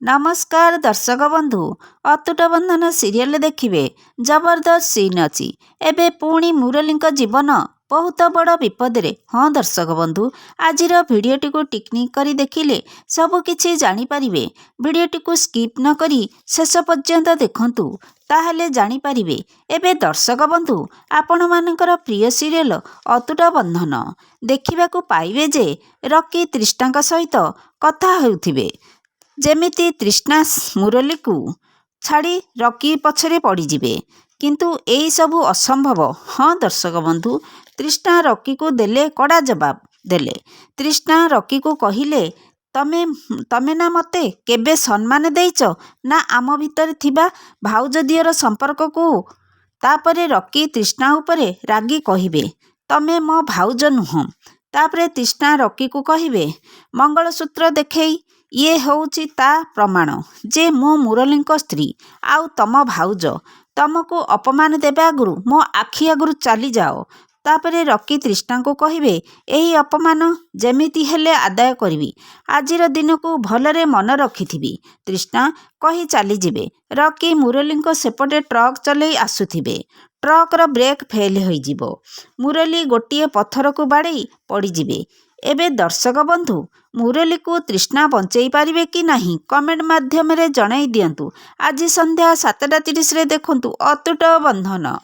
नमस्कार दर्शक बंधु अतुट बंधन सीरियल देखिए जबरदस्त सीन अच्छी एबे पुणी मुरली जीवन बहुत बड़ विपद रे। हाँ दर्शक बंधु आज भिडटी को टिकनिक करी देखिले सबकि जानीपारे। भिडटी को स्किप न करी शेष पर्यंत देखंतु ताहले जानीपारे। एबे दर्शक बंधु आपण मानकर प्रिय सीरियल अतुट बंधन देखा पाइबे जे रकी तृष्णा सहित कथा होउथिबे। जेमिति तृष्णा मुरली को छाड़ी रकी पछरे पड़ीजिबे किंतु एई सबू असंभव। हाँ दर्शक बंधु तृष्णा रकी को देले कड़ा जवाब देले। तृष्णा रकी को कहिले तमे ना मते केबे सम्मान देइच ना आम भितर थिबा भाउज दियर संपर्क को। तापरे रकी तृष्णा उपरे रागी कहिबे तमे मो भाउज नुह। तापरे तृष्णा रकी को कहिबे मंगलसूत्र देखेई ये होउची ता प्रमाण जे मो मुरली स्त्री आउ तम भाउज तमको अपमान देबे आगुरु मो आखि आगुरु चली जाओ। तापरे रकी तृष्णा को कहिबे एही अपमान जेमिति हेले आदाय करिवि आजिर दिन को भलरे मन रखिथिबि। तृष्णा कही चली जिबे। रकी मुरली सेपटे ट्रक चलई आसुथिबे। ट्रकर ब्रेक फेल होइजिबो। मुरली गोटिए पत्थर को बाड़ई पड़ीजिबे। एबे दर्शक बंधु मुरली को तृष्णा बंचई पारिबे कि नहीं कमेंट माध्यम रे जणाई दियंतु। आज संध्या 7:30 रे देखंतु अतुट बंधन।